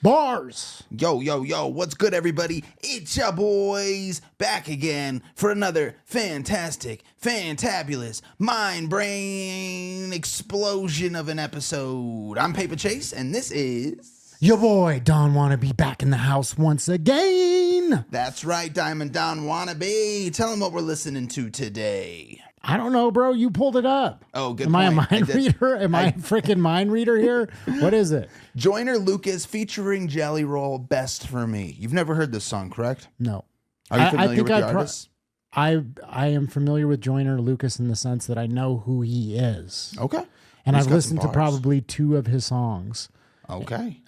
Bars. Yo, yo, yo, what's good, everybody? It's your boys back again for another fantastic, fantabulous, mind-brain explosion of an episode. I'm Paper Chase, and this is... Your boy, Don Wannabe, back in the house once again. That's right, Diamond Don Wannabe. Tell him what we're listening to today. I don't know, bro. You pulled it up. Oh, good Am point. I a mind reader? Am I a freaking mind reader here? What is it? Joyner Lucas featuring Jelly Roll, Best for Me. You've never heard this song, correct? No. Are you familiar with the artist? I am familiar with Joyner Lucas in the sense that I know who he is. Okay. And He's I've got listened to some bars. probably 2 of his songs. Okay.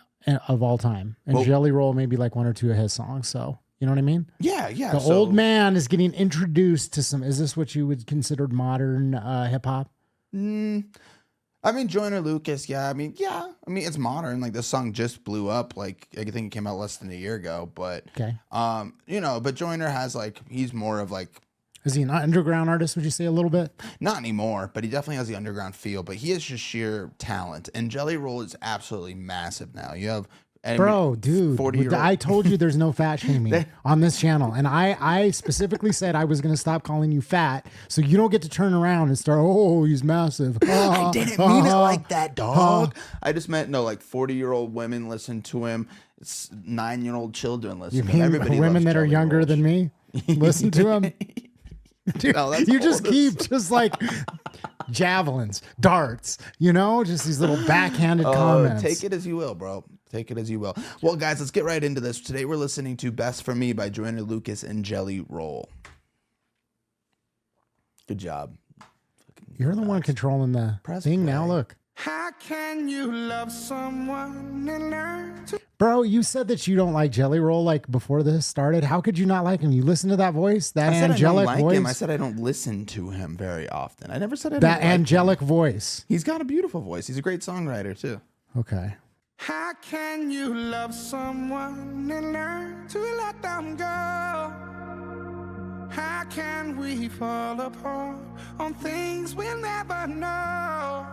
Of all time. And Well, Jelly Roll maybe like 1 or 2 of his songs. So, you know what I mean? Yeah. The old man is getting introduced to some, is this what you would consider modern hip hop? I mean, Joyner Lucas, yeah. I mean, it's modern. Like, this song just blew up. Like, I think it came out less than a year ago. But, Okay. but Joyner has, like, he's more of, like... Is he an underground artist, would you say, a little bit? Not anymore, but he definitely has the underground feel. But he has just sheer talent. And Jelly Roll is absolutely massive now. You have... Bro, dude, 40-year-old. I told you there's no fat shaming on this channel. And I specifically said I was going to stop calling you fat so you don't get to turn around and start, oh, he's massive. I didn't mean it like that, dog. I just meant, no, like 40-year-old women listen to him. It's 9-year-old children listen You to him. mean Everybody women loves that are Jelly younger Roll. than me listen to him? Dude, No, that's you just old. keep just like javelins, darts, just these little backhanded comments. Take it as you will, bro. Take it as you will. Well, guys, let's get right into this. Today we're listening to Best for Me by Joyner Lucas and Jelly Roll. Good job. You're the one controlling the Press thing now. play. Look. How can you love someone and learn to... Bro, you said that you don't like Jelly Roll like before this started. How could you not like him? You listen to that voice, that I said angelic I don't like voice. him. I said I don't listen to him very often. I never said I don't That like him. angelic voice. He's got a beautiful voice. He's a great songwriter, too. Okay. How can you love someone and learn to let them go? How can we fall apart on things we'll never know?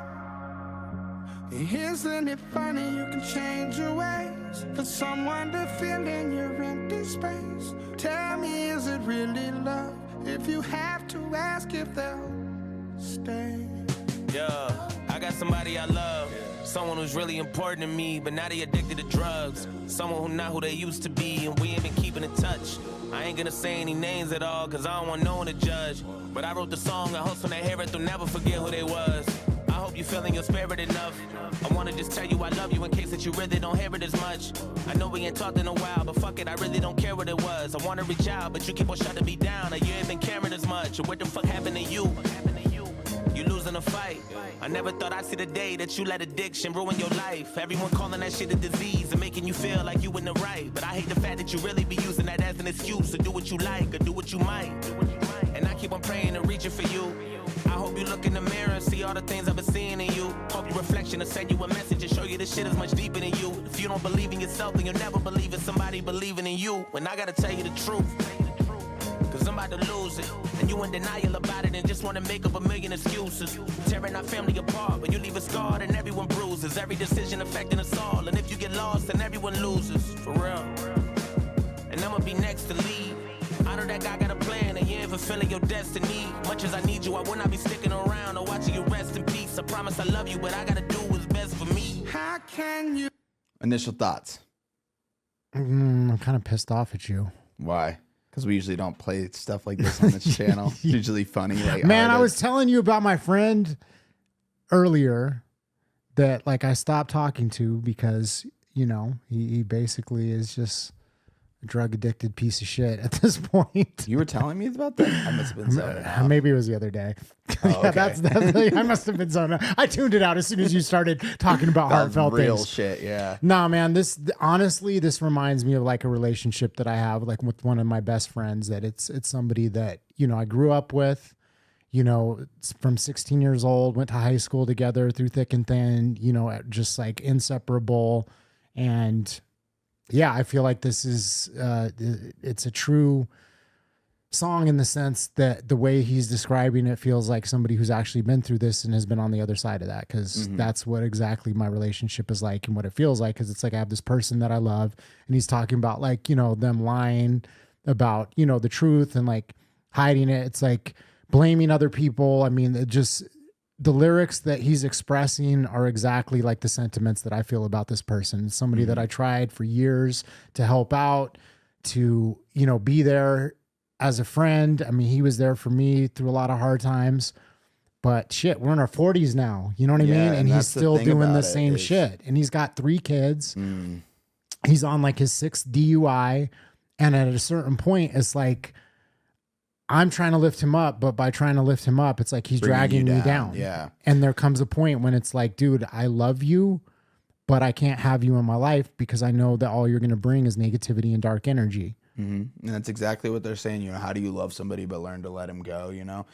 Isn't it funny you can change your ways for someone to fill in your empty space? Tell me, is it really love if you have to ask if they'll stay? Yeah, I got somebody I love. Someone who's really important to me, but now they addicted to drugs. Someone who not who they used to be, and we ain't been keeping in touch. I ain't gonna say any names at all, cause I don't want no one to judge. But I wrote the song, I hope when they hear it, they'll never forget who they was. I hope you feeling your spirit enough. I wanna just tell you I love you in case that you really don't hear it as much. I know we ain't talked in a while, but fuck it, I really don't care what it was. I wanna reach out, but you keep on shutting me down, and you ain't been caring as much. What the fuck happened to you? You losing a fight. I never thought I'd see the day that you let addiction ruin your life. Everyone calling that shit a disease and making you feel like you in the right. But I hate the fact that you really be using that as an excuse to do what you like or do what you might. And I keep on praying and reaching for you. I hope you look in the mirror and see all the things I've been seeing in you. Hope your reflection will send you a message and show you this shit is much deeper than you. If you don't believe in yourself, then you'll never believe in somebody believing in you. When I gotta tell you the truth, cause I'm about to lose it. And you in denial about it and just wanna make up a million excuses. Tearing our family apart, but you leave a scar and everyone bruises. Every decision affecting us all, and if you get lost, then everyone loses. For real. And I'ma be next to lead. I know that God got a plan and you ain't fulfilling your destiny. Much as I need you, I will not be sticking around or watching you rest in peace. I promise I love you, but I gotta do what's best for me. How can you... Initial thoughts. I'm kind of pissed off at you. Why? Because we usually don't play stuff like this on this channel. It's usually funny. Like, Man, I was artists. telling you about my friend earlier that like I stopped talking to because, he basically is just a drug addicted piece of shit at this point. You were telling me about that? I must have been zoning out. Maybe it was the other day. Oh, Yeah, okay. that's I must have been zoning out. I tuned it out as soon as you started talking about That was heartfelt real things. shit, yeah. No, man, honestly, this reminds me of like a relationship that I have like with one of my best friends, that it's somebody that, I grew up with, from 16 years old, went to high school together through thick and thin, just like inseparable. And yeah, I feel like this is, it's a true song in the sense that the way he's describing it feels like somebody who's actually been through this and has been on the other side of that. Cause that's what exactly my relationship is like and what it feels like. Cause it's like, I have this person that I love and he's talking about like, you know, them lying about, you know, the truth and like hiding it. It's like blaming other people. I mean, it just, the lyrics that he's expressing are exactly like the sentiments that I feel about this person. Somebody that I tried for years to help out, to, you know, be there as a friend. I mean, he was there for me through a lot of hard times, but shit, we're in our 40s now. You know what I mean? And he's still doing the same shit. And he's got 3 kids. He's on like his 6th DUI. And at a certain point, it's like, I'm trying to lift him up, but by trying to lift him up, it's like he's dragging me down. Yeah. And there comes a point when it's like, dude, I love you, but I can't have you in my life because I know that all you're going to bring is negativity and dark energy. And that's exactly what they're saying. You know, how do you love somebody but learn to let him go? You know,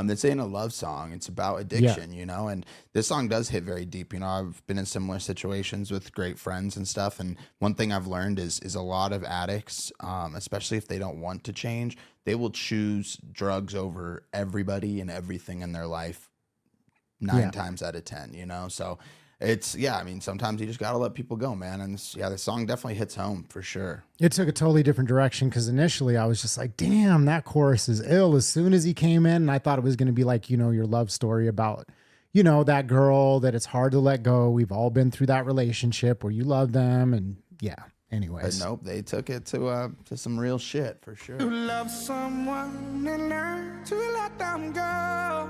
this ain't a love song. It's about addiction, you know, and this song does hit very deep. You know, I've been in similar situations with great friends and stuff. And one thing I've learned is a lot of addicts, especially if they don't want to change, they will choose drugs over everybody and everything in their life 9 times out of 10, you know? So it's, I mean, sometimes you just got to let people go, man. And the song definitely hits home for sure. It took a totally different direction because initially I was just like, damn, that chorus is ill. As soon as he came in, and I thought it was going to be like, you know, your love story about, you know, that girl that it's hard to let go. We've all been through that relationship where you love them. And anyways. But nope, they took it to some real shit for sure. To love someone and learn to let them go.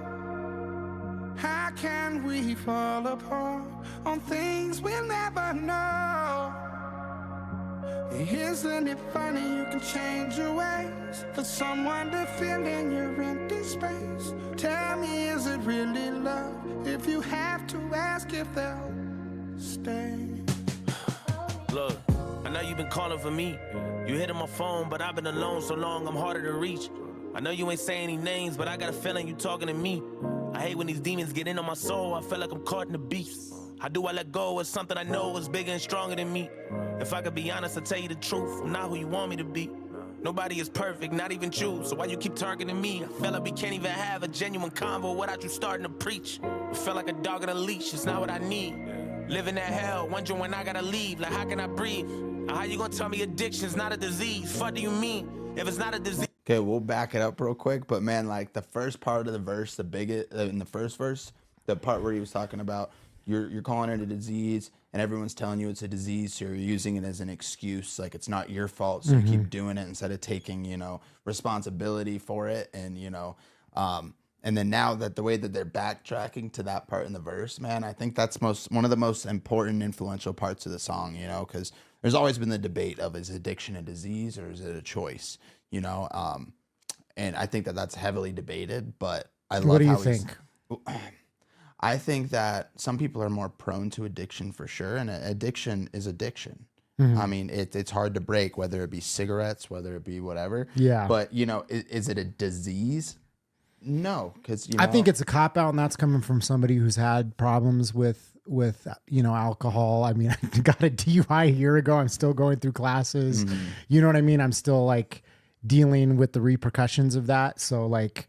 How can we fall apart on things we'll never know? Isn't it funny you can change your ways for someone to fill in your empty space? Tell me, is it really love if you have to ask if they'll stay? Look, I know you've been calling for me. You hitting my phone, but I've been alone so long I'm harder to reach. I know you ain't saying any names, but I got a feeling you talking to me. I hate when these demons get in on my soul. I feel like I'm caught in the beast. How do I let go of something I know is bigger and stronger than me? If I could be honest, I'll tell you the truth. I'm not who you want me to be. Nobody is perfect, not even you. So why you keep targeting me? I feel like we can't even have a genuine convo without you starting to preach. I feel like a dog on a leash, it's not what I need. Living that hell, wondering when I gotta leave. Like, how can I breathe? How you gonna tell me addiction's not a disease? What do you mean? If it's not a disease. Okay, we'll back it up real quick. But man, like the first part of the verse, in the first verse, the part where he was talking about you're calling it a disease and everyone's telling you it's a disease, so you're using it as an excuse, like it's not your fault, so you keep doing it instead of taking, you know, responsibility for it. And you know, and then now that the way that they're backtracking to that part in the verse, man, I think that's one of the most important, influential parts of the song, you know, because there's always been the debate of, is addiction a disease or is it a choice, you know? And I think that that's heavily debated, but I love What do you how think? I think that some people are more prone to addiction for sure, and addiction is addiction. I mean, it's hard to break, whether it be cigarettes, whether it be whatever. Yeah. But, you know, is it a disease? No, because, you know. I think it's a cop-out, and that's coming from somebody who's had problems with you know, alcohol. I mean, I got a DUI a year ago. I'm still going through classes. You know what I mean? I'm still, like, dealing with the repercussions of that. So, like,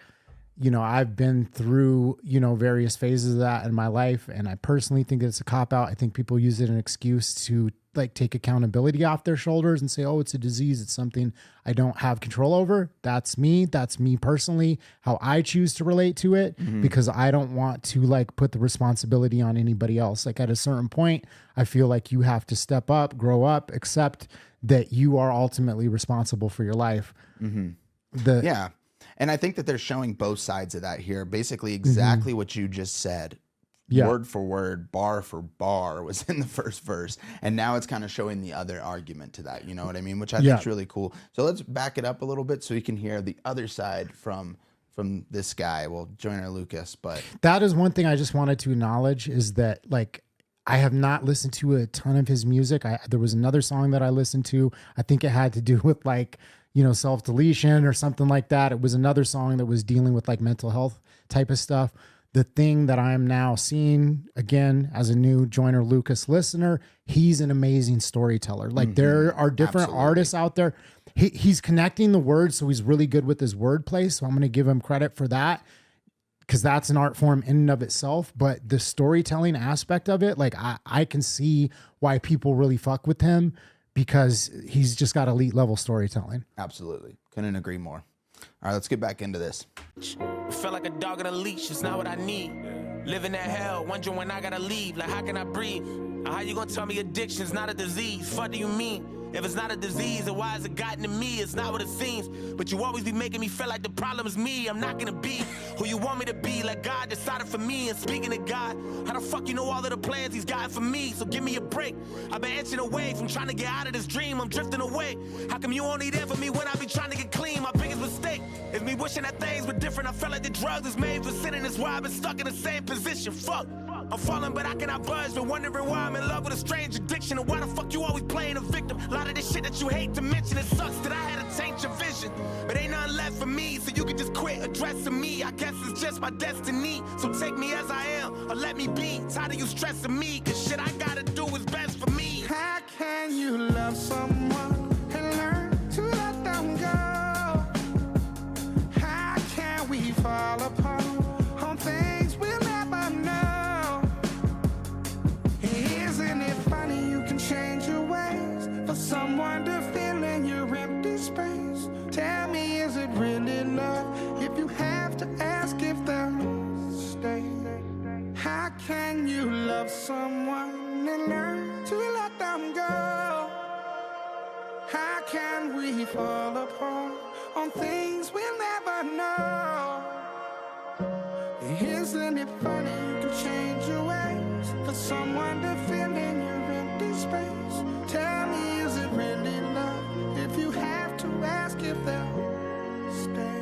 you know, I've been through, you know, various phases of that in my life, and I personally think it's a cop-out. I think people use it as an excuse to, like, take accountability off their shoulders and say, oh, it's a disease. It's something I don't have control over. That's me. That's me personally, how I choose to relate to it, because I don't want to, like, put the responsibility on anybody else. Like, at a certain point, I feel like you have to step up, grow up, accept that you are ultimately responsible for your life. Yeah. And I think that they're showing both sides of that here. Basically, exactly what you just said. Yeah. Word for word, bar for bar was in the first verse. And now it's kind of showing the other argument to that. You know what I mean? Which I think is really cool. So let's back it up a little bit so you can hear the other side from this guy. Well, Joyner Lucas, but that is one thing I just wanted to acknowledge is that, like, I have not listened to a ton of his music. There was another song that I listened to. I think it had to do with, like, you know, self-deletion or something like that. It was another song that was dealing with, like, mental health type of stuff. The thing that I'm now seeing, again, as a new Joyner Lucas listener, he's an amazing storyteller. Like, there are different artists out there. he's connecting the words, so he's really good with his wordplay. So I'm going to give him credit for that, because that's an art form in and of itself. But the storytelling aspect of it, like I can see why people really fuck with him, because he's just got elite level storytelling. Absolutely. Couldn't agree more. All right, let's get back into this. Felt like a dog on a leash, it's not what I need. Living that hell, wondering when I gotta leave. Like, how can I breathe? How you gonna tell me addiction's not a disease? What do you mean? If it's not a disease, then why has it gotten to me? It's not what it seems. But you always be making me feel like the problem is me. I'm not gonna be who you want me to be. Like God decided for me. And speaking of God, how the fuck you know all of the plans he's got for me? So give me a break. I've been inching away from trying to get out of this dream. I'm drifting away. How come you only there for me when I be trying to get clean? My biggest mistake is me wishing that things were different. I felt like the drugs is made for sinning. That's why I've been stuck in the same position. Fuck. I'm falling, but I cannot budge. Been wondering why I'm in love with a strange addiction. And why the fuck you always playing a victim? A lot of this shit that you hate to mention. It sucks that I had to change your vision. But ain't nothing left for me, so you can just quit addressing me. I guess it's just my destiny. So take me as I am, or let me be. Tired of you stressing me, cause shit I gotta do is best for me. How can you love someone and learn to let them go? How can we fall apart on things we'll never know? Isn't it funny you can change your ways for someone to fill in your empty space? Tell me, is it really love if you have to ask if they'll stay? How can you love someone and learn to let them go? How can we fall apart on things we'll never know? Isn't it funny you can change your ways for someone to fill in your empty space? Tell me, is it really love if you have to ask if they'll stay?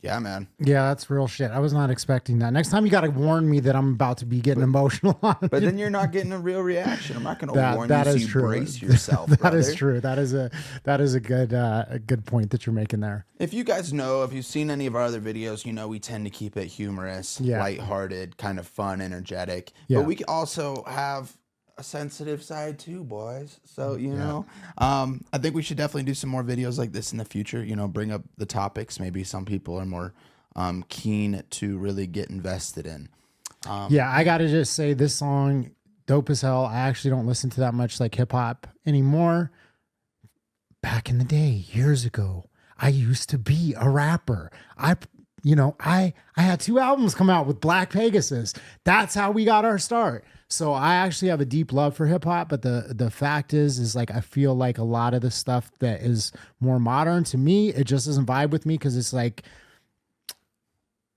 Yeah, man. Yeah, that's real shit. I was not expecting that. Next time you got to warn me that I'm about to be getting emotional on it. But then you're not getting a real reaction. I'm not going to warn that you, so is you true. brace yourself, That brother. is true. That is a good point that you're making there. If you guys know, if you've seen any of our other videos, you know we tend to keep it humorous, Yeah. lighthearted, kind of fun, energetic. Yeah. But we also have a sensitive side too, boys. So, you know, I think we should definitely do some more videos like this in the future, you know, bring up the topics maybe some people are more keen to really get invested in. Yeah, I got to just say this song, dope as hell. I actually don't listen to that much like hip hop anymore. Back in the day, years ago, I used to be a rapper. I had 2 albums come out with Black Pegasus. That's how we got our start. So I actually have a deep love for hip hop, but the fact is like I feel like a lot of the stuff that is more modern to me, it just doesn't vibe with me, because it's like,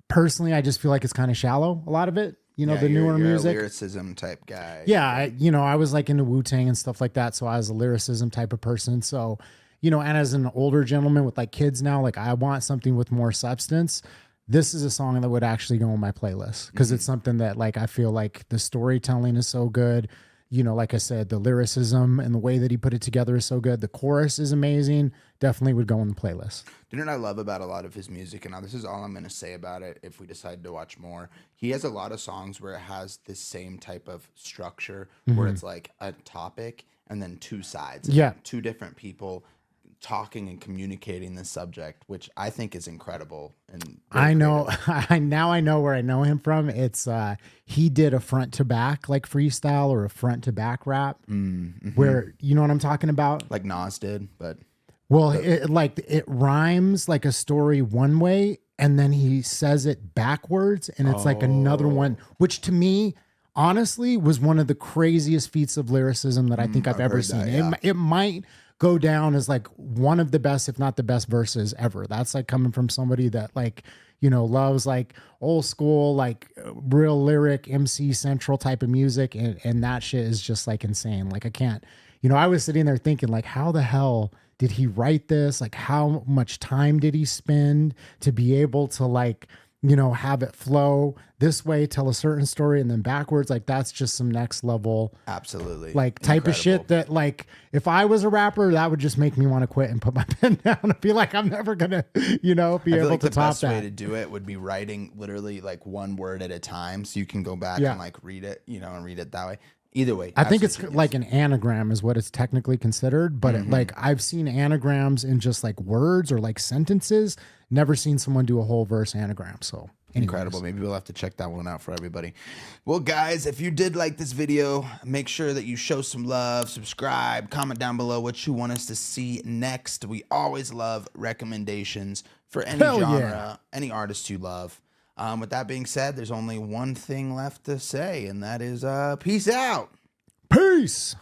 personally, I just feel like it's kind of shallow, a lot of it. You know, Yeah, the newer you're music. a lyricism type guy. Yeah, I was like into Wu-Tang and stuff like that, so I was a lyricism type of person. So, and as an older gentleman with like kids now, like I want something with more substance. This is a song that would actually go on my playlist, because it's something that like I feel like the storytelling is so good. Like I said, the lyricism and the way that he put it together is so good. The chorus is amazing. Definitely would go on the playlist. You know what I love about a lot of his music, and now this is all I'm going to say about it if we decide to watch more. He has a lot of songs where it has this same type of structure, where it's like a topic and then 2 sides. Yeah. 2 different people talking and communicating this subject, which I think is incredible. And I know. I know where I know him from. It's he did a front to back like freestyle or a front to back rap, where you know what I'm talking about. like Nas did, but Well, it rhymes like a story one way, and then he says it backwards, and it's like another one, which to me, honestly, was one of the craziest feats of lyricism that I think I've ever heard seen. that, yeah. It might go down as like one of the best, if not the best verses ever. That's like coming from somebody that like, loves like old school, like real lyric MC Central type of music. And that shit is just like insane. Like I can't, I was sitting there thinking like, how the hell did he write this? Like how much time did he spend to be able to like you know, have it flow this way, tell a certain story, and then backwards. Like that's just some next level, Absolutely. like type of shit that like if I was a rapper, that would just make me want to quit and put my pen down and be like, I'm never gonna, you know, be I feel able like to the top best that. way to do it would be writing literally like one word at a time, so you can go back and like read it, you know, and read it that way. Either way, I think it's like an anagram is what it's technically considered, but like I've seen anagrams in just like words or like sentences. Never seen someone do a whole verse anagram. So anyways. Incredible. Maybe we'll have to check that one out for everybody. Well, guys, if you did like this video, make sure that you show some love, subscribe, comment down below what you want us to see next. We always love recommendations for any genre, any artist you love. With that being said, there's only one thing left to say, and that is peace out. Peace.